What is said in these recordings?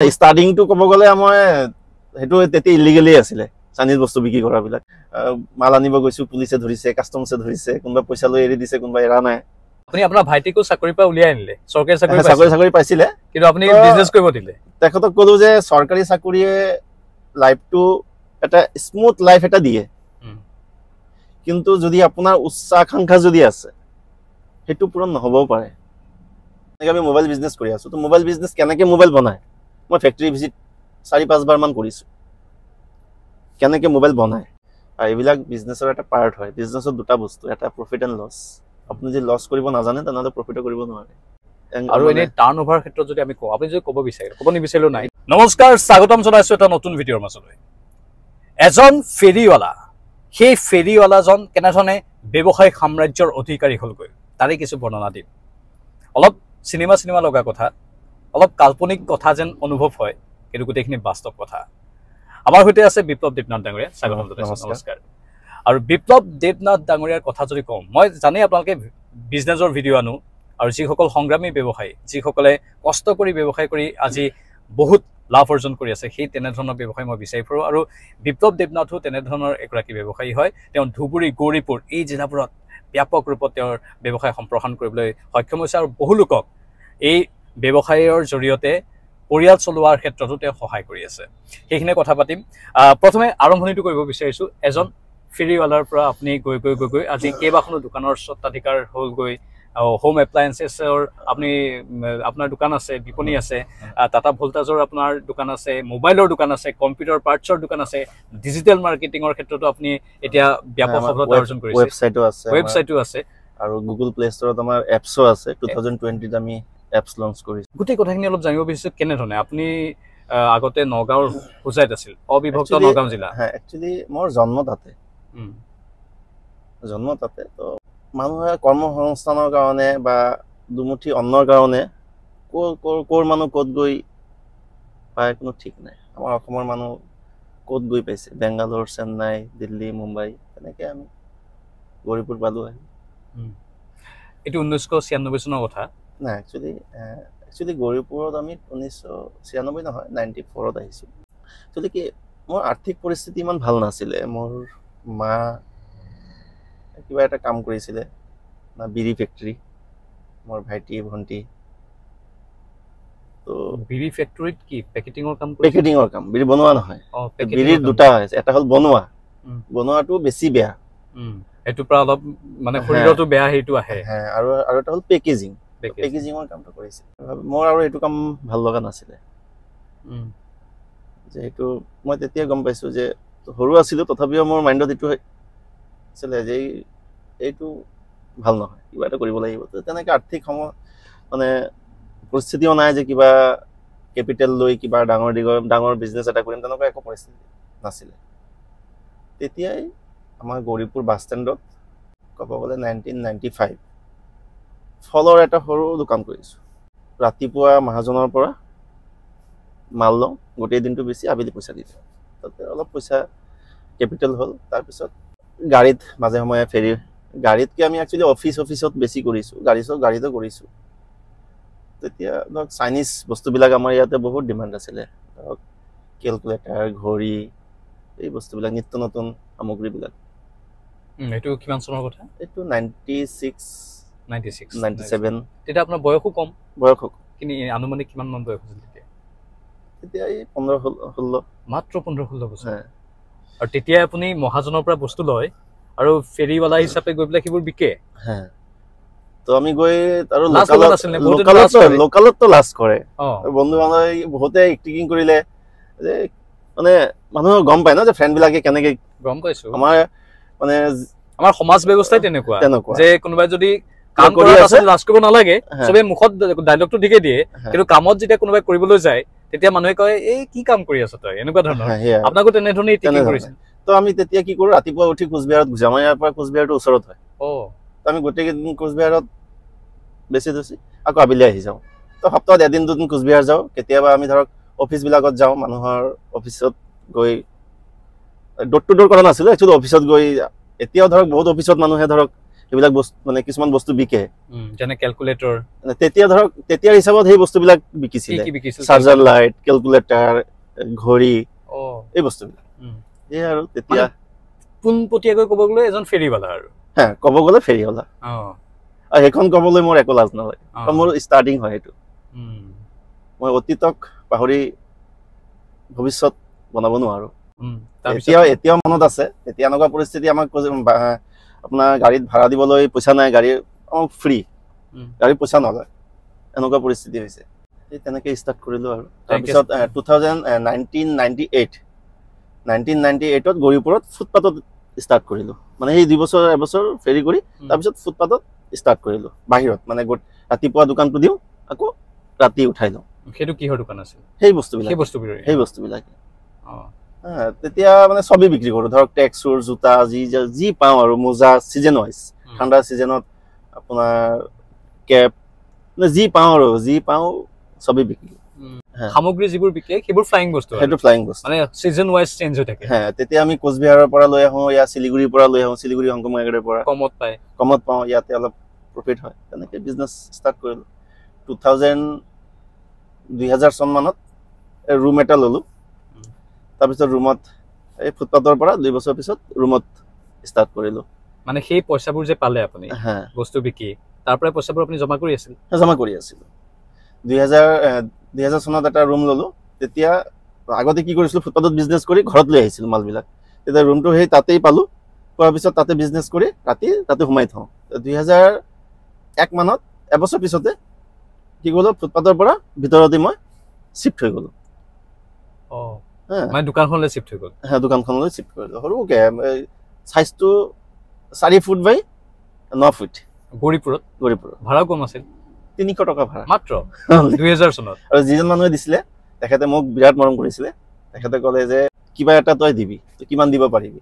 Starting to ক'ব গ'লে মই হেতু তেতি ইলিগেলি আছিল চাইনিজ বস্তু বিক্ৰী কৰা বিলাক মাল আনিব গৈছো পুলিচে ধৰিছে কাস্টমছে ধৰিছে কোনবা পইচা লৈ এৰি দিছে কোনবা এৰা নাই আপুনি আপোনাৰ ভাইটিকো চাকৰি পা উলিয়াই আনিলে সৰকাৰি চাকৰি পাইছিলে কিন্তু আপুনি বিজনেস কৰিব দিলে তেখেতক ক'লো যে সৰকাৰি চাকৰিয়ে লাইফটো এটা স্মুথ লাইফ এটা দিয়ে কিন্তু যদি আপোনাৰ উচ্চাকাংক্ষা যদি আছে হেতু পূৰণ নহবও পাৰে আমি মোবাইল বিজনেস কৰি আছো তো মোবাইল বিজনেস কেনেকে মোবাইল বনায় মই ফ্যাক্টৰি ভিজিট 4-5 বাৰ মান কৰিছো কেনেকে মোবাইল বনায় আৰু এইবিলাক বিজনেসৰ এটা পাৰ্ট হয় বিজনেসৰ দুটা বস্তু এটা প্ৰফিট এণ্ড লস আপুনি যদি লস কৰিব নাজানে তেনেহলে প্ৰফিট কৰিব নোৱাৰে আৰু এনে টাৰ্নওভাৰ ক্ষেত্ৰত যদি আমি কওঁ আপুনি যদি ক'ব বিচাৰে ক'ব নিবিচাৰিলো নাই নমস্কাৰ স্বাগতম জনাইছো এটা নতুন ভিডিঅ'ৰ মাজলৈ এজন ফেৰিৱালা সেই ফেৰিৱালাজন কেনেধৰণে ব্যৱসায়িক সাম্ৰাজ্যৰ অধিকাৰী হ'লগৈ তাৰে কিছু বৰ্ণনা দিম অলপ সিনেমা লগা কথা অলপ কাল্পনিক কথা যেন অনুভৱ হয় কিন্তু গোটেইখিনি বাস্তৱ কথা আমাৰ হৈতে আছে বিপ্লৱ দেৱনাথ ডাঙৰীয়া স্বাগতম জনাইছো নমস্কাৰ আৰু বিপ্লৱ দেৱনাথ ডাঙৰীয়াৰ কথা যদি কওঁ মই জানি আপোনালোকে বিজনেছৰ ভিডিঅ' আনো আৰু যিসকল সংগ্ৰামী ব্যৱসায়ী যিসকলে কষ্ট কৰি ব্যৱসায় কৰি আজি বহুত লাভ অৰ্জন কৰি আছে সেই তেনেধৰণৰ ব্যৱসায় মই বিচাৰি ফুৰো আৰু বিপ্লৱ দেৱনাথো তেনেধৰণৰ একৰাকী ব্যৱসায়ী হয় তেওঁ ধুবুৰী গৌৰীপুৰ এই জিলাবোৰত ব্যাপক ৰূপত তেওঁৰ ব্যৱসায় সম্প্ৰসাৰণ কৰিবলৈ সক্ষম হৈছে আৰু বহু লোকক এই ব্যৱসায়ৰ জৰিয়তে পৰিয়াল চলোৱাৰ ক্ষেত্ৰতো তেওঁ সহায় কৰি আছে সেইখিনি কথা পাতিম প্ৰথমে আৰম্ভণিটো কৰিব বিচাৰিছো এজন ফেৰিৱালাৰ পৰা আপুনি গৈ আজি কেইবাখনো দোকানৰ স্বত্বাধিকাৰ হ'ল গৈ হোম এপ্লায়েন্সেছৰ আপুনি আপোনাৰ দোকান আছে বিপণী আছে টাটা ভোল্টাজৰ আপোনাৰ দোকান আছে মোবাইলৰ দোকান আছে কম্পিউটাৰ পাৰ্টছৰ দোকান আছে ডিজিটেল মাৰ্কেটিংৰ ক্ষেত্ৰতো আপুনি এতিয়া ব্যাপক সফলতা অৰ্জন কৰিছে ৱেবসাইটো আছে আৰু গুগল প্লে ষ্টৰত আমাৰ এপছও আছে 2020 ত আমি এপছ লঞ্চ কৰিছো গোটেই কথাখিনি অলপ জানিব বিচাৰিছো কেনে ধৰণে আপুনি আগতে নগাঁওৰ হুজাইত আছিল অবিভক্ত নগাঁও জিলা হ্যাঁ একচুয়ালি মোৰ জন্ম তাতে তো মানুহে কৰ্মসংস্থানৰ কাৰণে বা দুমুঠি অন্নৰ কাৰণে কোৰ মানুহ ক'ত গৈ পায় কোনো ঠিক নাই আমাৰ অসমৰ মানুহ ক'ত গৈ পাইছে বেংগালোৰ চেন্নাই দিল্লী মুম্বাই তেনেকৈ আমি গৌৰীপুৰ পালো এইটো 1996 চনৰ কথা না একচুয়ালি গৌৰীপুৰত আমি 1996 নহয় 94ত আহিছো একচুয়ালি কি মোৰ আৰ্থিক পৰিস্থিতি ইমান ভাল নাছিলে মোৰ মা কিবা এটা কাম কৰিছিলে না বিৰি ফ্যাক্টৰি মোৰ ভাইটি ভন্টি তো বিৰি ফ্যাক্টৰিত কি পেকেটিংৰ কাম বিৰি বনোৱা নহয় বিৰিৰ দুটা আছে এটা হল বনোৱাটো বেছি বেয়া এটো পৰা অলপ মানে শৰীৰটো বেয়া হেইটো আহে আৰু এটা হল পেকেজিংৰ কামটো কৰিছিল মোৰ আৰু এইটো কাম ভাল লগা নাছিলে যে এইটো মই তেতিয়া গম পাইছো যে সৰু আছিল তথাপিও মোৰ মাইন্ডত এইটো চলে যে এইটো ভাল নহয় কিবা এটা কৰিব লাগিব তো তেনেকৈ আৰ্থিক মানে পৰিস্থিতিও নাই যে কিবা কেপিটেল লৈ কিবা ডাঙৰ বিজনেছ এটা কৰিম তেনেকুৱা একো পৰিস্থিতি নাছিলে তেতিয়াই আমাৰ গৌৰীপুৰ বাছ ষ্টেণ্ডত ক'ব গ'লে 1995 ফলৰ এটা সৰু দোকান কৰিছো ৰাতিপুৱা মহাজনৰ পৰা মাল লওঁ গোটেই দিনটো বেছি আবেলি পইচা দি দিওঁ তাতে অলপ পইচা কেপিটেল হ'ল তাৰপিছত গাড়ীত মাজে সময়ে ফেৰি গাড়ীতকে আমি একচুয়ালি অফিসত বেছি কৰিছো গাড়ীতো কৰিছো তেতিয়া ধৰক চাইনিজ বস্তুবিলাক আমাৰ ইয়াতে বহুত ডিমান্ড আছিলে ধৰক কেলকুলেটাৰ ঘড়ী এই বস্তুবিলাক নিত্য নতুন সামগ্ৰীবিলাক এইটো কিমান চনৰ কথা এইটো 97 তেতিয়া আপোনাৰ বয়সো কম কিন্তু আনুমানিক কিমান মান বয়স আছিল তেতিয়া এই 15-16 মাত্ৰ 15-16 বছৰ আৰু তেতিয়া আপুনি মহাজনৰ পৰা বস্তু লয় আৰু ফেৰিৱালা হিচাপে গৈ পেলাই কিবোৰ বিকে তো আমি গৈ আৰু লোকালত তো লাষ্ট কৰে বন্ধু বান্ধৱ বহুতে এক্টিং কৰিলে যে মানে মানুহ গম পায় না যে ফ্ৰেণ্ড বিলাকে কেনেকৈ গম পাইছো মানে আমাৰ সমাজ ব্যৱস্থাই তেনেকুৱা যে কোনোবাই যদি কাম কৰি আছে লাজ কৰিব নালাগে সবে মুখত ডায়লগটো ঠিকে দিয়ে কিন্তু কামত যেতিয়া কোনোবাই কৰিবলৈ যায় তেতিয়া মানুহে কয় এই কি কাম কৰি আছ তই এনেকুৱা ধৰণৰ আপোনাকো তেনেধৰণে টিকিং কৰিছে তো আমি তেতিয়া কি কৰো ৰাতিপুৱা উঠি কোচবিহাৰত গুজাম ইয়াৰ পৰা কোচবিহাৰটো ওচৰত হয় তো আমি গোটেই দিন কোচবিহাৰত বেছি আকৌ আবেলি আহি যাওঁ তো সপ্তাহত এদিন দুদিন কোচবিহাৰ যাওঁ কেতিয়াবা আমি ধৰক অফিচ বিলাকত যাওঁ মানুহৰ অফিচত গৈ ডোৰ টু ডোৰ কৰা নাছিলো একচুয়ালি অফিচত গৈ এতিয়াও ধৰক বহুত অফিচত মানুহে ধৰক সেইবিলাক বস্তু মানে কিছুমান বস্তু বিকে যেনে ক্যালকুলেটৰ তেতিয়া ধৰক তেতিয়াৰ হিচাপত সেই বস্তুবিলাক বিকিছিলে চাৰ্জাৰ লাইট কেলকুলেটাৰ ঘড়ী এই বস্তুবিলাক এই আৰু তেতিয়া পোনপটীয়াকৈ ক'ব গ'লে এজন ফেৰীৱালা আৰু হ্যাঁ ক'ব গ'লে ফেৰীৱালা আৰু সেইখন ক'বলৈ মোৰ একো লাজ নালাগে মোৰ ষ্টাৰ্টিং হয় এইটো মই অতীতক পাহৰি ভৱিষ্যত বনাব নোৱাৰো এতিয়াও মনত আছে এতিয়া এনেকুৱা পৰিস্থিতি আমাক আপোনাৰ গাড়ীত ভাড়া দিবলৈ পইচা নাই গাড়ী ফ্ৰী গাড়ীৰ পইচা নলয় এনেকুৱা পৰিস্থিতি হৈছে এই তেনেকৈ ষ্টাৰ্ট কৰিলোঁ আৰু তাৰপিছত 1998ত গৌৰীপুৰত ফুটপাথত ষ্টাৰ্ট কৰিলোঁ মানে সেই 2 বছৰ এবছৰ ফেৰী কৰি তাৰপিছত ফুটপাথত ষ্টাৰ্ট কৰিলোঁ বাহিৰত মানে ৰাতিপুৱা দোকানটো দিওঁ আকৌ ৰাতি উঠাই লওঁ সেইটো কিহৰ দোকান আছিল সেই বস্তুবিলাক তেতিয়া মানে চবেই বিক্ৰী কৰোঁ ধৰক ট্ৰেকচুৰ জোতা যি পাওঁ আৰু মোজা ছিজন ৱাইজ ঠাণ্ডা ছিজনত আপোনাৰ কেপ যি পাওঁ চবেই বিক্ৰী সামগ্ৰী যিবোৰ বিকে সেইবোৰ ফ্লাইং বস্তু সেইটো ফ্লাইং বস্তু মানে ছিজন ৱাইজ চেঞ্জ হৈ থাকে তেতিয়া আমি কোচবিহাৰৰ পৰা লৈ আহোঁ ইয়াৰ শিলিগুৰিৰ পৰা লৈ আহোঁ শিলিগুৰি হংকমাৰ্কেটৰ পৰা কমত পাওঁ ইয়াতে অলপ প্ৰফিট হয় তেনেকৈ বিজনেছ ষ্টাৰ্ট কৰিলোঁ 2000 চন মানত ৰুম এটা ল'লোঁ তাৰপিছত ৰুমত এই ফুটপাথৰ পৰা 2 বছৰ পিছত ৰুমত ষ্টাৰ্ট কৰিলোঁ মানে সেই পইচাবোৰ যে পালে আপুনি বস্তু বিকি তাৰ পৰা পইচাবোৰ আপুনি জমা কৰি আছিলোঁ 2000 চনত এটা ৰুম ল'লোঁ তেতিয়া আগতে কি কৰিছিলোঁ ফুটপাথত বিজনেছ কৰি ঘৰত লৈ আহিছিলোঁ মালবিলাক তেতিয়া ৰুমটো সেই তাতেই পালোঁ পোৱাৰ পিছত তাতে বিজনেছ কৰি ৰাতি তাতে সোমাই থওঁ 2001 মানত এবছৰ পিছতে কি কৰিলোঁ ফুটপাথৰ পৰা ভিতৰতে মই শিফ্ট হৈ গ'লোঁ মানে দোকানখনলৈ শিফ্ট হৈ গ'ল দোকানখনলৈ শিফ্ট কৰিলোঁ সৰুকৈ চাইজটো 4 ফুট বাই 9 ফুট গৌৰীপুৰত ভাড়া কম আছিল 300 টকা ভাড়া মাত্ৰ 2000 চনত আৰু যিজন মানুহে দিছিলে তেখেতে মোক বিৰাট মৰম কৰিছিলে তেখেতে ক'লে যে কিবা এটা তই দিবি তই কিমান দিব পাৰিবি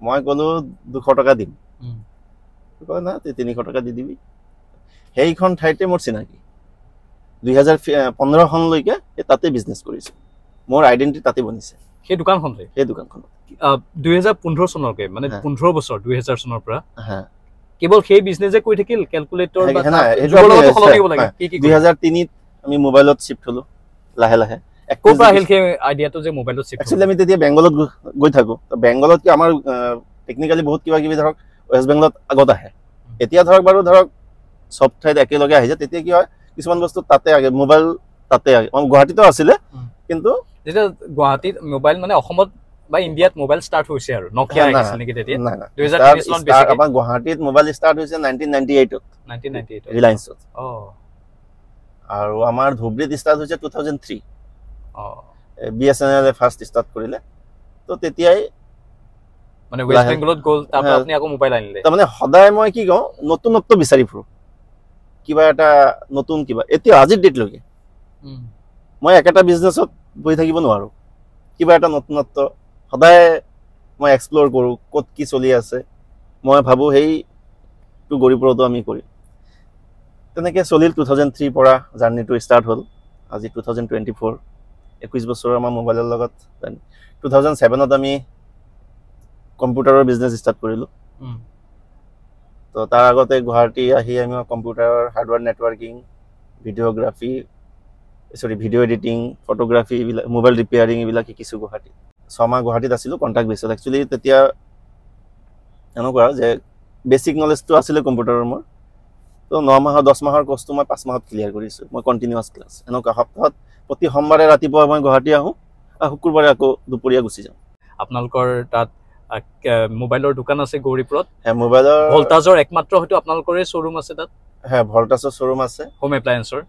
মই ক'লোঁ 200 টকা দিম কয় না তই 300 টকা দি দিবি সেইখন ঠাইতে মোৰ চিনাকি 2015 চনলৈকে তাতে বিজনেছ কৰিছোঁ মোৰ আইডেণ্টিটি তাতে বনিছে সেই দোকানখনত 2015 চনলৈকে মানে 15 বছৰ 2000 চনৰ পৰা কেৱল সেই বিজনেছে কৰি থাকিল ক্যালকুলেটৰ বা 2003 আমি মোবাইলত শিফ্ট হলো লাহে লাহে ক'ৰ পৰা আহিল সেই আইডিয়াটো যে মোবাইলত শিফ্ট একচুৱেলি আমি তেতিয়া বেংগলত গৈ থাকোঁ বেংগলত কি আমাৰ টেকনিক্যালি বহুত কিবা কিবি ধৰক ৱেষ্ট বেংগলত আগত আহে এতিয়া ধৰক সব ঠাইত একেলগে আহি যায় তেতিয়া কি হয় কিছুমান বস্তু তাতে আগে মোবাইল তাতে আগে গুৱাহাটীতো আছিলে কিন্তু যেতিয়া গুৱাহাটীত মোবাইল মানে অসমত বা ইণ্ডিয়াত মোবাইল ষ্টাৰ্ট হৈছে আৰু নকিয়া আহিছিল নেকি তেতিয়া 2003 চনত বেছিকৈ আমাৰ গুৱাহাটীত মোবাইল ষ্টাৰ্ট হৈছে 1998 ৰিলায়েন্সত আৰু আমাৰ ধুবুৰীত ষ্টাৰ্ট হৈছে 2003 BSNL ফাৰ্ষ্ট ষ্টাৰ্ট কৰিলে তো তেতিয়াই মানে ৱেষ্ট বেংগলত গ'ল তাৰ পৰা আপুনি আকৌ মোবাইল আনিলে তাৰ মানে সদায় মই কি কওঁ নতুনত্ব বিচাৰি ফুৰো কিবা এটা নতুন কিবা এতিয়া আজিৰ ডেটলৈকে মই একেটা বিজনেছত বহি থাকিব নোৱাৰো কিবা এটা নতুনত্ব সদায় মই এক্সপ্লোৰ কৰোঁ ক'ত কি চলি আছে মই ভাবোঁ সেইটো গৌৰীপুৰতো আমি কৰিম তেনেকৈ চলিল 2003 পৰা জাৰ্ণিটো ষ্টাৰ্ট হ'ল আজি 2024 21 বছৰ আমাৰ মোবাইলৰ লগত 2007ত আমি কম্পিউটাৰৰ বিজনেছ ষ্টাৰ্ট কৰিলোঁ তো তাৰ আগতে গুৱাহাটী আহি আমি কম্পিউটাৰৰ hardware networking video' editing photography এইবিলাক মোবাইল ৰিপেয়াৰিং এইবিলাক শিকিছোঁ গুৱাহাটীত 6 মাহ গুৱাহাটীত আছিলোঁ কণ্ট্ৰাক্ট বেছত একচুৱেলি তেতিয়া এনেকুৱা যে বেছিক নলেজটো আছিলে কম্পিউটাৰৰ মোৰ তো 9 মাহৰ 10 মাহৰ কোৰ্চটো মই 5 মাহত ক্লিয়াৰ কৰিছোঁ মই কণ্টিনিউৱাছ ক্লাছ এনেকুৱা সপ্তাহত প্ৰতি সোমবাৰে ৰাতিপুৱা মই গুৱাহাটী আহোঁ আৰু শুকুৰবাৰে আকৌ দুপৰীয়া গুচি যাওঁ আপোনালোকৰ তাত মোবাইলৰ দোকান আছে গৌৰীপুৰত মোবাইলৰ ভল্টাজৰ একমাত্ৰ হয়তো আপোনালোকৰে শ্বৰুম আছে তাত ভল্টাজৰ শ্বৰুম আছে হোম এপ্লায়েন্সৰ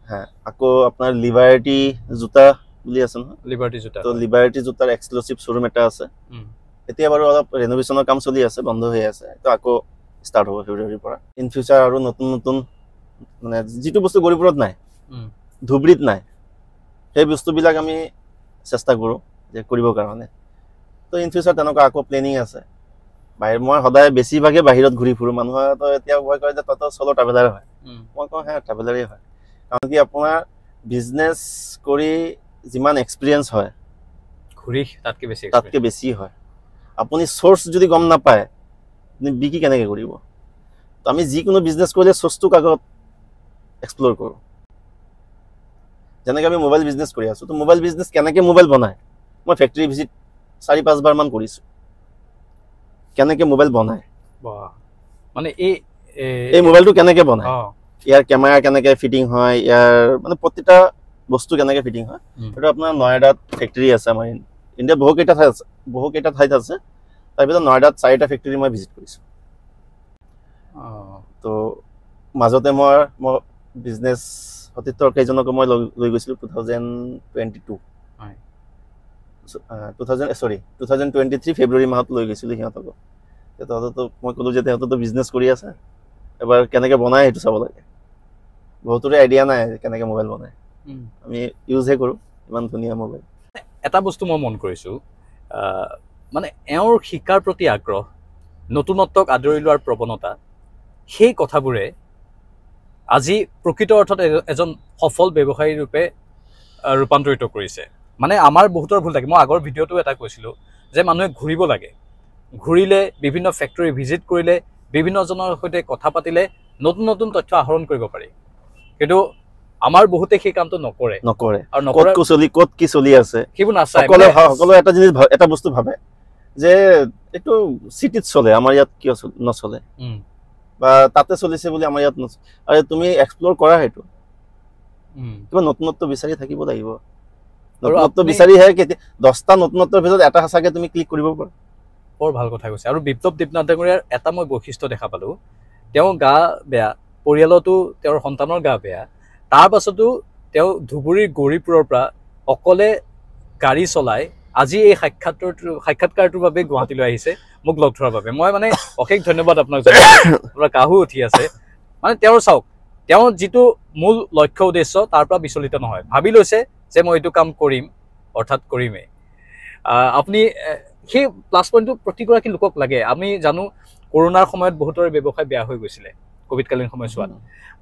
আকৌ আপোনাৰ লিবাৰ্টি জোতা বুলি আছে নহয় লিবাৰ্টি জোতা তো লিবাৰ্টি জোতাৰ এক্সক্লুসিভ শ্বৰুম এটা আছে এতিয়া বাৰু অলপ ৰেনোভেশ্যনৰ কাম চলি আছে বন্ধ হৈ আছে তো আকৌ ষ্টাৰ্ট হ'ব ফেব্ৰুৱাৰীৰ পৰা ইন ফিউচাৰ আৰু নতুন নতুন মানে যিটো বস্তু গৌৰীপুৰত নাই ধুবুৰীত নাই সেই বস্তুবিলাক আমি চেষ্টা কৰোঁ যে কৰিবৰ কাৰণে তো ইন ফিউচাৰ তেনেকুৱা আকৌ প্লেনিং আছে মই সদায় বেছিভাগে বাহিৰত ঘূৰি ফুৰোঁ মানুহে তো এতিয়া ভয় কৰে যে তহঁতৰ চলো ট্ৰেভেলাৰ হয় মই কওঁ ট্ৰেভেলাৰেই হয় কাৰণ কি আপোনাৰ বিজনেছ কৰি যিমান এক্সপিৰিয়েঞ্চ হয় ঘূৰি তাতকৈ বেছি হয় আপুনি চ'ৰ্চ যদি গম নাপায় আপুনি বিক্ৰী কেনেকৈ কৰিব তো আমি যিকোনো বিজনেছ কৰিলে চ'চটোক আগত এক্সপ্ল'ৰ কৰোঁ। যেনেকৈ আমি মোবাইল বিজনেছ কৰি আছোঁ, তো মোবাইল বিজনেছ কেনেকৈ মোবাইল বনায় মই ফেক্টৰী ভিজিট 4-5 বাৰমান কৰিছোঁ। কেনেকৈ মোবাইল বনায়, মানে এই মোবাইলটো কেনেকৈ বনায়, ইয়াৰ কেমেৰা কেনেকৈ ফিটিং হয়, ইয়াৰ মানে প্ৰতিটা বস্তু কেনেকৈ ফিটিং হয়। এইটো আপোনাৰ নয়ডাত ফেক্টৰী আছে, আমাৰ ইণ্ডিয়াত বহুকেইটা ঠাইত আছে। তাৰপিছত নয়ডাত 4টা ফেক্টৰী মই ভিজিট কৰিছোঁ। তো মাজতে মই বিজনেছ সতীৰ্থৰ কেইজনকো মই লৈ গৈছিলোঁ 2023 ফেব্ৰুৱাৰী মাহত লৈ গৈছিলোঁ সিহঁতকো। তহঁততো মই ক'লোঁ যে সিহঁততো বিজনেছ কৰি আছে, এবাৰ কেনেকৈ বনায় সেইটো চাব লাগে। বহুতৰে আইডিয়া নাই কেনেকৈ মোবাইল বনায়, আমি ইউজহে কৰোঁ ইমান ধুনীয়া মোবাইল। এটা বস্তু মই মন কৰিছোঁ, মানে এওঁৰ শিকাৰ প্ৰতি আগ্ৰহ, নতুনত্বক আদৰি লোৱাৰ প্ৰৱণতা, সেই কথাবোৰে আজি প্ৰকৃত অৰ্থত এজন সফল ব্যৱসায়ী ৰূপে ৰূপান্তৰিত কৰিছে। মানে আমাৰ বহুতৰ ভুল থাকে। মই আগৰ ভিডিঅ'টো এটা কৈছিলোঁ যে মানুহে ঘূৰিব লাগে, ঘূৰিলে বিভিন্ন ফেক্টৰী ভিজিট কৰিলে, বিভিন্নজনৰ সৈতে কথা পাতিলে নতুন নতুন তথ্য আহৰণ কৰিব পাৰি। কিন্তু আমাৰ বহুতে সেই কামটো নকৰে আৰু ক'ত কি চলি আছে সেইবোৰ নাচায়। সকলোৱে এটা বস্তু ভাবে যে এইটো চিটিত চলে, আমাৰ ইয়াত কিয় নচলে, বা তাতে চলিছে বুলি আমাৰ ইয়াত নচলে। আৰু তুমি এক্সপ্ল'ৰ কৰা, সেইটো কিবা নতুনত্ব বিচাৰি থাকিব লাগিব। নতুনত্ব বিচাৰিহে 10টা নতুনত্বৰ ভিতৰত এটা সঁচাকৈ তুমি ক্লিক কৰিব পাৰা। বৰ ভাল কথা কৈছে। আৰু বিপ্লৱ দেৱনাথ ডাঙৰীয়াৰ এটা মই বৈশিষ্ট্য দেখা পালোঁ, তেওঁ গা বেয়া, পৰিয়ালতো তেওঁৰ সন্তানৰ গা বেয়া, তাৰ পাছতো তেওঁ ধুবুৰীৰ গৌৰীপুৰৰ পৰা অকলে গাড়ী চলাই আজি এই সাক্ষাৎকাৰটোৰ বাবে গুৱাহাটীলৈ আহিছে মোক লগ ধৰাৰ বাবে। মই মানে অশেষ ধন্যবাদ আপোনাক জনাইছোঁ। আপোনাৰ কাহো উঠি আছে। মানে তেওঁৰ চাওক, তেওঁৰ যিটো মূল লক্ষ্য উদ্দেশ্য তাৰ পৰা বিচলিত নহয়, ভাবি লৈছে যে মই এইটো কাম কৰিম, অৰ্থাৎ কৰিমেই। আপুনি সেই প্লাছ পইণ্টটো প্ৰতিগৰাকী লোকক লাগে। আমি জানো কৰোণাৰ সময়ত বহুতৰে ব্যৱসায় বেয়া হৈ গৈছিলে, কোভিডকালীন সময়ছোৱাত,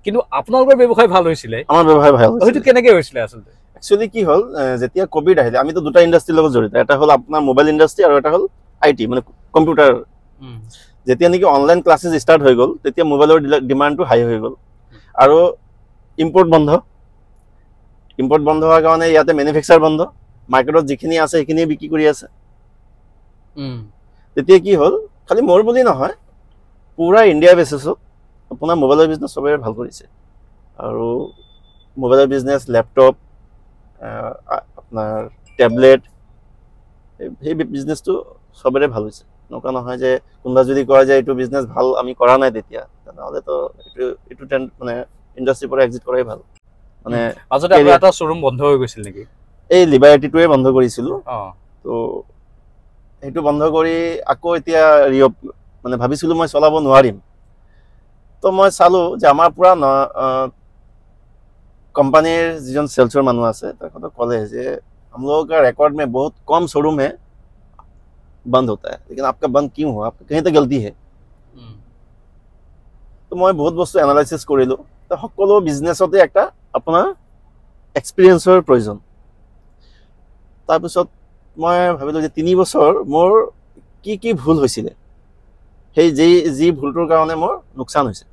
কিন্তু আপোনালোকৰ ব্যৱসায় ভাল হৈছিলে। আমাৰ ব্যৱসায় ভাল সেইটো কেনেকৈ হৈছিলে আচলতে? একচুৱেলি কি হ'ল, যেতিয়া কোভিড আহিলে, আমিতো দুটা ইণ্ডাষ্ট্ৰীৰ লগত জড়িত। এটা হ'ল আপোনাৰ মোবাইল ইণ্ডাষ্ট্ৰী আৰু এটা হ'ল IT, মানে কম্পিউটাৰ। যেতিয়া নেকি অনলাইন ক্লাছেছ ষ্টাৰ্ট হৈ গ'ল, তেতিয়া মোবাইলৰ ডিমাণ্ডটো হাই হৈ গ'ল। আৰু ইম্পৰ্ট বন্ধ হোৱাৰ কাৰণে ইয়াতে মেনুফেকচাৰ বন্ধ, মাৰ্কেটত যিখিনি আছে সেইখিনিয়ে বিক্ৰী কৰি আছে। তেতিয়া কি হ'ল, খালি মোৰ বুলি নহয়, পুৰা ইণ্ডিয়া বেচিছত আপোনাৰ মোবাইলৰ বিজনেছ চবেই ভাল কৰিছে। আৰু মোবাইলৰ বিজনেছ, লেপটপ, আপোনাৰ টেবলেট, সেই বিজনেছটো চবৰে ভাল হৈছে। এনেকুৱা নহয় যে কোনোবা যদি কয় যে এইটো বিজনেছ ভাল আমি কৰা নাই, তেতিয়া তেনেহ'লেতো এইটো মানে ইণ্ডাষ্ট্ৰীৰ পৰা এক্সিট কৰাই ভাল। মানে মাজতে এটা শ্বৰুম বন্ধ হৈ গৈছিল নেকি? এই লিবাৰ্টিটোৱে বন্ধ কৰিছিলোঁ। তো সেইটো বন্ধ কৰি আকৌ এতিয়া মানে ভাবিছিলোঁ মই চলাব নোৱাৰিম। তো মই চালোঁ যে আমাৰ পুৰা कंपनीर जिन सेल्सर मानु আছে তেখেতে ক'লে যে हम लोगों का रिकॉर्ड में बहुत कम शोरूम है बंद होता है, लेकिन आपका बंद क्यों हुआ, आपका कहीं तो गलती है। तो मैं बहुत बस्तु एनालाइसिस करिलो। तो সকলো বিজনেছতে একটা আপোনাৰ এক্সপেৰিয়েন্সৰ প্ৰয়োজন। তাৰপিছত মই ভাবিলো যে 3 বছৰ মোৰ কি ভুল হৈছিল, সেই যি ভুলটোৰ কাৰণে মোৰ নুকসান হৈছে,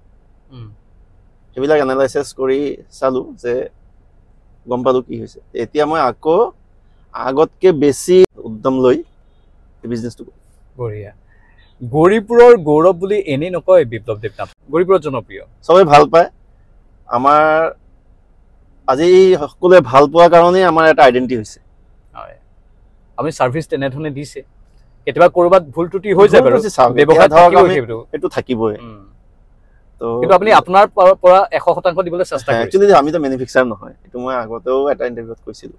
সেইবিলাক এনালাইসিস কৰি চালো যে গম পালো কি হৈছে। এতিয়া মই আকৌ আগতকে বেছি উদ্যম লৈ বিজনেছটো বঢ়িয়া। গৌৰীপুৰৰ গৌৰৱ বুলি এনেই নকয় বিপ্লৱ দেৱনাথ, গৌৰীপুৰৰ জনপ্ৰিয়, সবে ভাল পায়। আমাৰ আজি সকলোৱে ভাল পোৱাৰ কাৰণে আমাৰ এটা আইডেন্টিটি হৈছে। হয়, আমি সাৰ্ভিস তেনেধৰণে দিছে, কেতিয়াবা কৰবাত ভুল ত্ৰুটি হৈ যায় বাৰু, ব্যৱসায় সেইটো থাকিবই। তো কিন্তু আপুনি আপোনাৰ পৰা 100% দিবলৈ চেষ্টা কৰিছে। একচুয়ালি আমি তো ম্যানুফ্যাকচাৰ নহয়, এটো মই আগতেও এটা ইন্টাৰভিউত কৈছিল।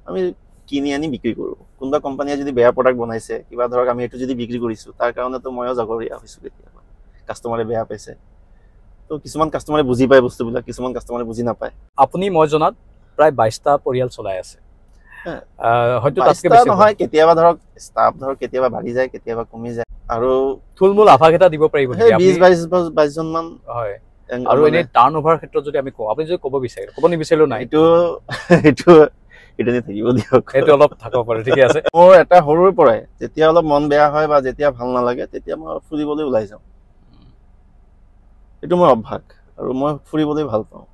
আমি কিনি আনি বিক্ৰী কৰোঁ। কোনোবা কোম্পানীয়ে যদি বেয়া প্ৰডাক্ট বনাইছে, কিবা ধৰক আমি এটো যদি বিক্ৰী কৰিছো, তাৰ কাৰণে তো ময়ো জগৰীয়া হৈছো কেতিয়াবা। কাস্টমাৰে বেয়া পাইছে, তো কিছুমান কাস্টমাৰে বুজি পায় বস্তুবিলাক, কিছুমান কাস্টমাৰে বুজি নাপায়। আপুনি মই জনাত প্ৰায় 22টা পৰিয়াল চলাই আছে। হয়তো তাতকৈ বেছি নহয়, কেতিয়াবা ধৰক ষ্টাফ ধৰক কেতিয়াবা বাঢ়ি যায়, কেতিয়াবা কমি যায়। আৰু থুলমূল আভাস এটা দিব পাৰিব নেকি? 20-22 জন মান। হয়। আৰু এনে টাৰ্নওভাৰ ক্ষেত্ৰত যদি আমি কওঁ, আপুনি যদি ক'ব বিচাৰে, ক'ব নিবিচাৰিলেও নাই, এটা থাকিব দিয়ক, সেইটো অলপ থাকিব পাৰে। ঠিক আছে। মোৰ এটা সৰুৰ পৰাই যেতিয়া অলপ মন বেয়া হয় বা যেতিয়া ভাল নালাগে, তেতিয়া মই ফুৰিবলৈ ওলাই যাওঁ। এইটো মোৰ অভ্যাস আৰু মই ফুৰিবলৈ ভাল পাওঁ,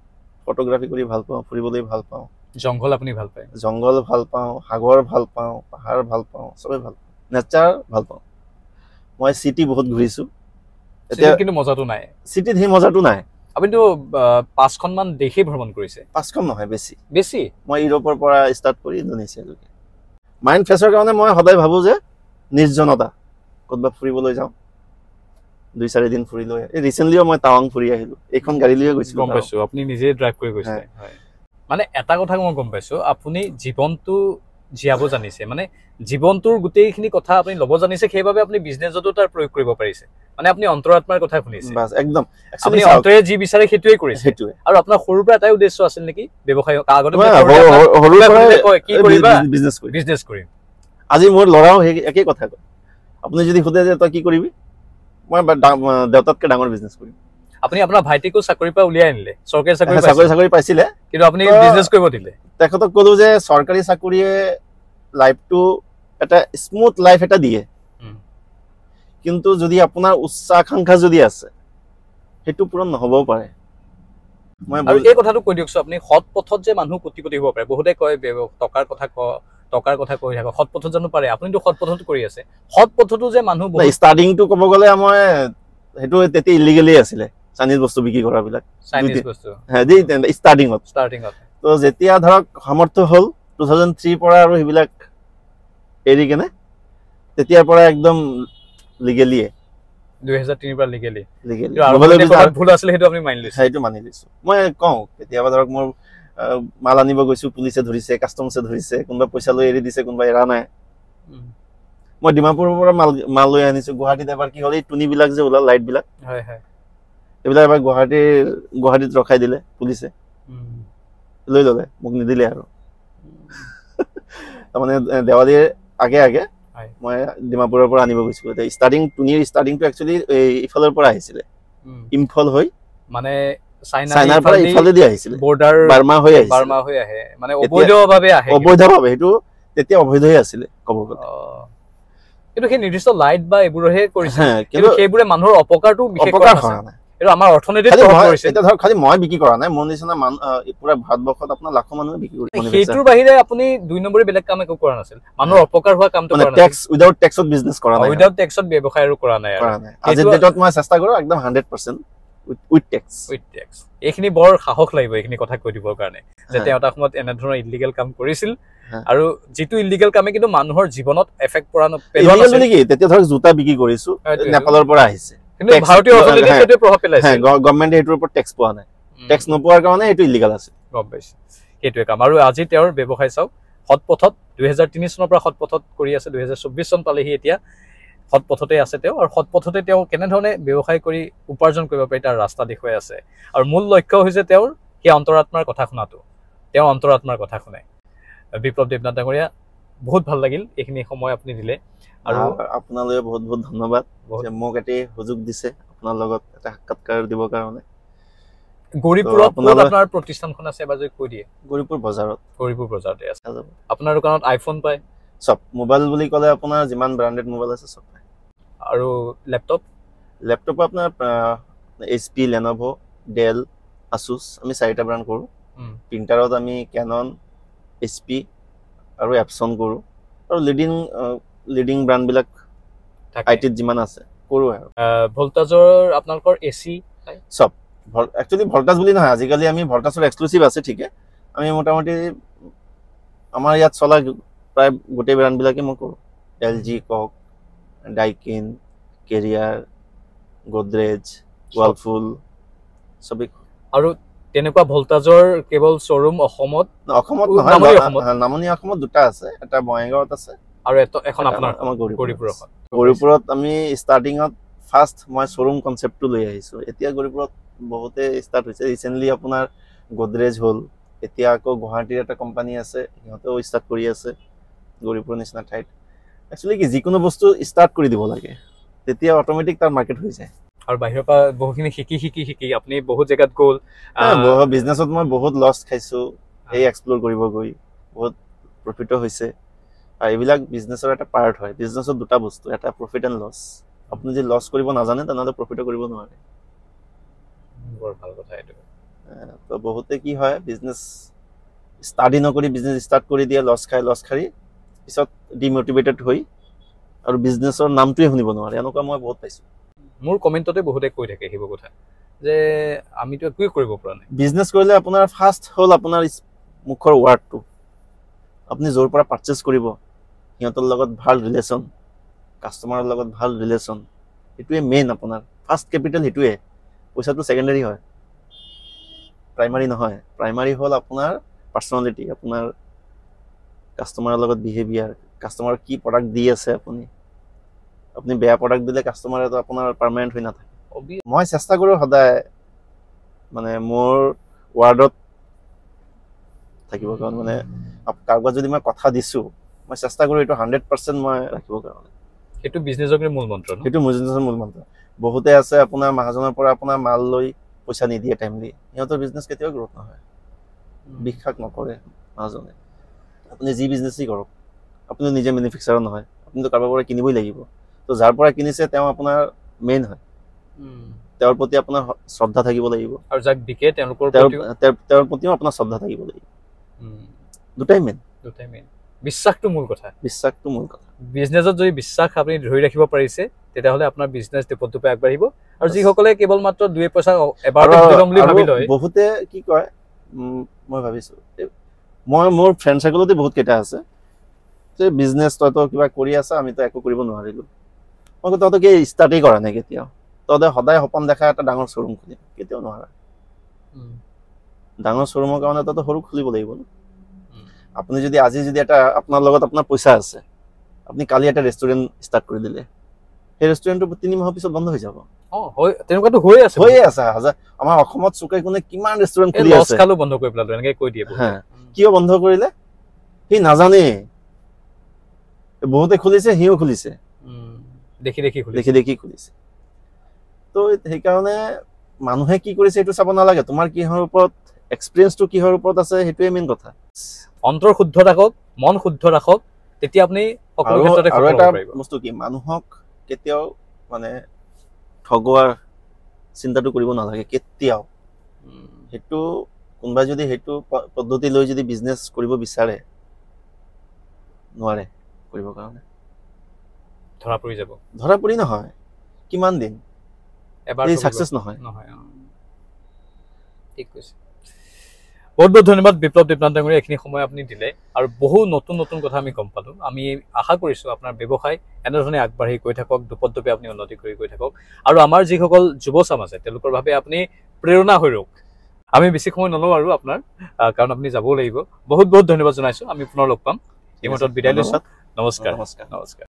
ফটোগ্ৰাফি কৰি ভাল পাওঁ, ফুৰিবলৈ ভাল পাওঁ। জংঘল আপুনি ভাল পায়? জংঘল ভাল পাওঁ, সাগৰ ভাল পাওঁ, পাহাৰ ভাল পাওঁ, চবেই ভাল পাওঁ, নেচাৰ ভাল পাওঁ। মই চিটি বহুত ঘূৰিছোঁ। এতিয়া কিন্তু মজাটো নাই, চিটিত সেই মজাটো নাই। আপুনিতো 5খনমান দেশেই ভ্ৰমণ কৰিছে। 5খন নহয়, বেছি বেছি। মই ইউৰোপৰ পৰা ষ্টাৰ্ট কৰি ইণ্ডোনেছিয়ালৈকে। মাইণ্ড ফ্ৰেছৰ কাৰণে মই সদায় ভাবোঁ যে নিৰ্জনতা, ক'ৰবাত ফুৰিবলৈ যাওঁ, 2-4 দিন ফুৰি লৈ। ৰিচেণ্টলিও মই টাৱাং ফুৰি আহিলোঁ, এইখন গাড়ী লৈয়ে গৈছিলোঁ। গম পাইছোঁ আপুনি নিজে ড্ৰাইভ কৰি গৈছে। মানে এটা কথা মই গম পাইছোঁ, আপুনি জীৱনটো জীয়াব জানিছে, মানে জীৱনটোৰ গোটেইখিনি কথা আপুনি ল'ব জানিছে, সেইবাবে আপুনি বিজনেছতো তাৰ প্ৰয়োগ কৰিব পাৰিছে। মানে আপুনি অন্তৰাত্মাৰ কথা শুনিছে, বাছ একদম। আপুনি অন্তৰে যি বিচাৰে সেইটোৱে কৰিছে। আৰু আপোনাৰ সৰুৰ পৰা এটাই উদ্দেশ্য আছিল নেকি, ব্যৱসায়? আগতে কি কৰিবা? বিজনেছ কৰিম। আজি মোৰ ল'ৰাও সেই একেই কথা কয়। আপুনি যদি সোধে যে তই কি কৰিবি, মই দেউতাতকৈ ডাঙৰ বিজনেছ কৰিম। আপুনি আপোনাৰ ভাইটিকো চাকৰিৰ পৰা উলিয়াই আনিলে, চৰকাৰী চাকৰি পাইছিলে, কিন্তু আপুনি বিজনেছ কৰিব দিলে। তেখেতক ক'লো যে চৰকাৰী চাকৰিয়ে লাইফটো এটা স্মুথ লাইফ এটা দিয়ে, কিন্তু যদি আপোনাৰ উচ্চাকাংক্ষা যদি আছে, সেইটো পূৰণ নহ'বও পাৰে। আৰু এই কথাটো কৈ দিয়কচোন, আপুনি সৎ পথত যে মানুহ কোটিপতি হ'ব পাৰে, বহুতে কয় টকাৰ কথা কৈ থাকে, সৎ পথত জানো পাৰে? আপুনিতো সৎ পথত কৰি আছে। সৎ পথতো যে মানুহ, ষ্টাৰ্টিংটো ক'ব গ'লে মই সেইটো তেতিয়া ইলিগেলি আছিলে, চাইনিজ বস্তু বিক্ৰী কৰাবিলাক, ষ্টাৰ্টিঙত। তো যেতিয়া ধৰক সামৰ্থ্য হ'ল 2003 পৰা আৰু সেইবিলাক এৰি কেনে, তেতিয়াৰ পৰা একদম লিগেলিয়ে। 2003 পৰা লিগেলি ভুল আছিলে, সেইটো আপুনি মানি লৈছে? সেইটো মানি লৈছোঁ। মই কওঁ কেতিয়াবা ধৰক মোৰ মাল আনিব গৈছোঁ, পুলিচে ধৰিছে, কাষ্টমছে ধৰিছে, কোনোবা পইচা লৈ এৰি দিছে, কোনোবা এৰা নাই। মই ডিমাপুৰৰ পৰা মাল লৈ আনিছোঁ। গুৱাহাটীত এবাৰ কি হ'ল, এই টুনিবিলাক যে ওলাল, লাইটবিলাক, এইবিলাক এবাৰ গুৱাহাটীত ৰখাই দিলে পুলিচে, লৈ ল'লে, মোক নিদিলে আৰু। তাৰমানে দেৱালীৰ আগে মই ডিমাপুৰৰ পৰা আনিব গৈছিলোঁ। টুনিৰ ষ্টাৰ্টিংটো একচুৱেলি ইফালৰ পৰা আহিছিলে, ইম্ফল হৈ, মানে চাইনাৰ পৰা ইফালেদি আহিছিলে, বাৰ্মা হৈ আহে, মানে অবৈধভাৱে আহে। অবৈধভাৱে, সেইটো তেতিয়া অবৈধ হৈ আছিলে ক'ব গ'লে। কিন্তু সেই নিৰ্দিষ্ট লাইট বা এইবোৰহে কৰিছে, কিন্তু সেইবোৰে মানুহৰ অপকাৰটো অপকাৰ কৰা নাই। এইটো আমাৰ অৰ্থনীতিত এতিয়া ধৰক খালি মই বিক্ৰী কৰা নাই, মোৰ নিচিনা পুৰা ভাৰতবৰ্ষত আপোনাৰ লাখো মানুহে বিক্ৰী কৰিছে। সেইটোৰ বাহিৰে আপুনি 2 নম্বৰী বেলেগ কাম একো কৰা নাছিল, মানুহৰ অপকাৰ হোৱা কামটো কৰা নাছিল। উইদাউট টেক্সত বিজনেছ কৰা নাই, উইদাউট টেক্সত ব্যৱসায় আৰু কৰা নাই। আজিৰ ডেটত মই চেষ্টা কৰোঁ একদম 100% উইথ টেক্স। এইখিনি বৰ সাহস লাগিব, এইখিনি কথা কৈ দিবৰ কাৰণে, যে তেওঁ এটা সময়ত এনেধৰণৰ ইলিগেল কাম কৰিছিল, আৰু যিটো ইলিগেল কামে কিন্তু মানুহৰ জীৱনত এফেক্ট পৰা নাছিল। তেতিয়া ধৰক জোতা বিক্ৰী কৰিছোঁ, নেপালৰ পৰা আহিছে, কিন্তু ভাৰতীয় অৰ্থনীতিত সেইটোৱে প্ৰভাৱ পেলাইছে। গভৰ্ণমেণ্টে সেইটোৰ ওপৰত টেক্স পোৱা নাই, টেক্স নোপোৱাৰ কাৰণে এইটো ইলিগেল আছে। গম পাইছোঁ, সেইটোৱে কাম। আৰু আজি তেওঁৰ ব্যৱসায় চাওক, সৎ পথত 2003 চনৰ পৰা সৎ পথত কৰি আছে, 2024 চন পালেহি, এতিয়া সৎ পথতে আছে তেওঁ। আৰু সৎ পথতে তেওঁ কেনেধৰণে ব্যৱসায় কৰি উপাৰ্জন কৰিব পাৰি তাৰ ৰাস্তা দেখুৱাই আছে। আৰু মূল লক্ষ্য হৈছে তেওঁৰ সেই অন্তৰাত্মাৰ কথা শুনাটো, তেওঁ অন্তৰাত্মাৰ কথা শুনে। বিপ্লৱ দেৱনাথ ডাঙৰীয়া, বহুত ভাল লাগিল এইখিনি সময় আপুনি দিলে, আৰু আপোনালৈ বহুত বহুত ধন্যবাদ যে মোক এটি সুযোগ দিছে আপোনাৰ লগত এটা সাক্ষাৎকাৰ দিবৰ কাৰণে। গৌৰীপুৰত আপোনাৰ প্ৰতিষ্ঠানখন আছে, এবাৰ যদি কৈ দিয়ে। গৌৰীপুৰ বজাৰতে আছে। আপোনাৰ দোকানত আইফোন পায়, চব মোবাইল বুলি ক'লে আপোনাৰ যিমান ব্ৰেণ্ডেড মোবাইল আছে চব পায়। আৰু লেপটপ আপোনাৰ HP, Lenovo, Dell, Asus, আমি 4টা ব্ৰেণ্ড কৰোঁ। প্ৰিণ্টাৰত আমি Canon, HP আৰু Epson কৰোঁ, আৰু লিডিং ব্ৰেণ্ডবিলাক আইটিত যিমান আছে কৰোঁ। আৰু ভল্টাজৰ আপোনালোকৰ AC চব, একচুৱেলি ভল্টাজ বুলি নহয়, আজিকালি আমি ভল্টাজৰ এক্সক্লুচিভ আছে, ঠিকে। আমি মোটামুটি আমাৰ ইয়াত চলা প্ৰায় গোটেই ব্ৰেণ্ডবিলাকেই মই কৰোঁ। LG কওক, ডাইকিন, কেৰিয়াৰ, গডৰেজ, ৱালফুল, চবেই। আৰু তেনেকুৱা ভল্টাজৰ কেৱল শ্বৰুম অসমত নহয়, নামনি অসমত 2টা আছে, এটা বঙাইগাঁৱত আছে, আৰু এখন আপোনাৰ গৌৰীপুৰত। আমি ষ্টাৰ্টিঙত ফাৰ্ষ্ট মই শ্বৰুম কনচেপ্টটো লৈ আহিছোঁ। এতিয়া গৌৰীপুৰত বহুতে ষ্টাৰ্ট হৈছে, ৰিচেণ্টলি আপোনাৰ গডৰেজ হ'ল, এতিয়া আকৌ গুৱাহাটীৰ এটা কোম্পানী আছে, সিহঁতেও ষ্টাৰ্ট কৰি আছে গৌৰীপুৰৰ নিচিনা ঠাইত। একচুৱেলি কি, যিকোনো বস্তু ষ্টাৰ্ট কৰি দিব লাগে, তেতিয়া অট'মেটিক তাৰ মাৰ্কেট হৈ যায়। আৰু বাহিৰৰ পৰা বহুখিনি শিকি আপুনি বহুত জেগাত গ'ল। বিজনেছত মই বহুত লছ খাইছোঁ, সেই এক্সপ্ল'ৰ কৰিব গৈ বহুত প্ৰফিটো হৈছে। আৰু এইবিলাক বিজনেছৰ এটা পাৰ্ট হয়। বিজনেছত 2টা বস্তু, এটা প্ৰফিট এণ্ড লছ। আপুনি যদি লছ কৰিব নাজানে তেনেহ'লে প্ৰফিটো কৰিব নোৱাৰে। বৰ ভাল কথা এইটো। তো বহুতে কি হয় বিজনেছ ষ্টাডি নকৰি বিজনেছ ষ্টাৰ্ট কৰি দিয়ে, লছ খাই পিছত ডিমোটিভেটেড হৈ আৰু বিজনেছৰ নামটোৱে শুনিব নোৱাৰে, এনেকুৱা মই বহুত পাইছোঁ। মোৰ কমেণ্টতে বহুতে কৈ থাকে সেইবোৰ কথা যে আমিতো একোৱে কৰিব পৰা নাই। বিজনেছ কৰিলে আপোনাৰ ফাৰ্ষ্ট হ'ল আপোনাৰ মুখৰ ৱাৰ্ডটো, আপুনি য'ৰ পৰা পাৰ্চেছ কৰিব সিহঁতৰ লগত ভাল ৰিলেশ্যন, কাষ্টমাৰৰ লগত ভাল ৰিলেশ্যন, সেইটোৱে মেইন আপোনাৰ ফাৰ্ষ্ট কেপিটেল। সেইটোৱে, পইচাটো ছেকেণ্ডাৰী হয়, প্ৰাইমাৰী নহয়। প্ৰাইমাৰী হ'ল আপোনাৰ পাৰ্চনেলিটি, আপোনাৰ কাষ্টমাৰৰ লগত বিহেভিয়াৰ, কাষ্টমাৰ কি প্ৰডাক্ট দি আছে আপুনি বেয়া প্ৰডাক্ট দিলে কাষ্টমাৰেতো আপোনাৰ পাৰ্মানেণ্ট হৈ নাথাকে। মই চেষ্টা কৰোঁ সদায় মানে মোৰ ৱাৰ্ডত থাকিবৰ কাৰণে, মানে কাৰোবাক যদি মই কথা দিছোঁ মই চেষ্টা কৰোঁ এইটো 100% মই ৰাখিবৰ কাৰণে। সেইটো বিজনেছৰ মূল মন্ত্ৰ ন? সেইটো বিজনেছৰ মূল মন্ত্ৰ। বহুতে আছে আপোনাৰ মহাজনৰ পৰা আপোনাৰ মাল লৈ পইচা নিদিয়ে টাইমলি, সিহঁতৰ বিজনেছ কেতিয়াও গ্ৰ'থ নহয়, বিশ্বাস নকৰে মহাজনে। আপুনি যি বিজনেছেই কৰক, আপুনি নিজে মেনুফেকচাৰৰ নহয়, আপুনিতো কাৰোবাৰ পৰা কিনিবই লাগিব। তো যাৰ পৰা কিনিছে তেওঁ আপোনাৰ মেইন হয়, তেওঁৰ প্ৰতি আপোনাৰ শ্ৰদ্ধা থাকিব লাগিব, আৰু যাক বিকে তেওঁৰ প্ৰতিও আপোনাৰ শ্ৰদ্ধা থাকিব লাগিব। দুটাই মেইন। বিশ্বাসটো মূল কথা। বিশ্বাসটো মূল কথা। বিজনেছত যদি বিশ্বাস আপুনি ধৰি ৰাখিব পাৰিছে তেতিয়াহ'লে আপোনাৰ বিজনেছ দুপে আগবাঢ়িব। আৰু যিসকলে কেৱল মাত্ৰ 2 পইচা এবাৰতে দিম বুলি ভাবি লয়, বহুতে কি কয়, মই ভাবিছোঁ মোৰ ফ্ৰেণ্ড চাৰ্কলতে বহুত কেইটা আছে যে বিজনেছ তইতো কিবা কৰি আছা, আমিতো একো কৰিব নোৱাৰিলোঁ। মই কৈছোঁ তহঁতে কি ষ্টাৰ্টেই কৰা নাই কেতিয়াও, তহঁতে সদায় সপোন দেখা এটা ডাঙৰ শ্ব'ৰুম খুলিম, কেতিয়াও নোৱাৰা। ডাঙৰ শ্ব'ৰুমৰ কাৰণে তহঁতে সৰু খুলিব লাগিব ন। আপুনি যদি আজি এটা আপোনাৰ লগত আপোনাৰ পইচা আছে, আপুনি কালি এটা ৰেষ্টুৰেণ্ট ষ্টাৰ্ট কৰি দিলে, সেই ৰেষ্টুৰেণ্টটো 3 মাহৰ পিছত বন্ধ হৈ যাব। তেনেকুৱাতো হৈয়ে আছে। আমাৰ অসমত চুকে কোণে কিমান ৰেষ্টুৰেণ্ট খুলি আছে, বন্ধ কৰি পেলালো এনেকে কৈ দিয়ে। কিয় বন্ধ কৰিলে সি নাজানে, বহুতে খুলিছে, সিও খুলিছে, দেখি দেখি খুলিছে। তো সেইকাৰণে মানুহে কি কৰিছে এইটো চাব নালাগে, তোমাৰ কিহৰ ওপৰত এক্সপিৰিয়েঞ্চটো কিহৰ ওপৰত আছে সেইটোৱে মেইন কথা। অন্তৰ শুদ্ধ ৰাখক, মন শুদ্ধ ৰাখক, তেতিয়া আপুনি সকলো ক্ষেত্ৰতে আৰু এটা বস্তু কি, মানুহক কেতিয়াও মানে ঠগোৱাৰ চিন্তাটো কৰিব নালাগে কেতিয়াও। সেইটো কোনোবাই যদি সেইটো পদ্ধতি লৈ যদি বিজনেছ কৰিব বিচাৰে, নোৱাৰে কৰিবৰ কাৰণে, ধৰা পৰি যাব। ধৰা পৰি নহয়, কিমান দিন এবাৰ ছাকচেছ নহয়। ঠিক কৈছে। বহুত বহুত ধন্যবাদ বিপ্লৱ দেৱনাথ ডাঙৰীয়া, এইখিনি সময় আপুনি দিলে আৰু বহু নতুন নতুন কথা আমি গম পালোঁ। আমি আশা কৰিছোঁ আপোনাৰ ব্যৱসায় এনেধৰণে আগবাঢ়ি গৈ থাকক, দুপে আপুনি উন্নতি কৰি গৈ থাকক, আৰু আমাৰ যিসকল যুৱচাম আছে তেওঁলোকৰ বাবে আপুনি প্ৰেৰণা হৈ ৰওক। আমি বেছি সময় নলওঁ আৰু আপোনাৰ, কাৰণ আপুনি যাবও লাগিব। বহুত বহুত ধন্যবাদ জনাইছোঁ। আমি পুনৰ লগ পাম। এই মুহূৰ্তত বিদায় লৈছোঁ। নমস্কাৰ।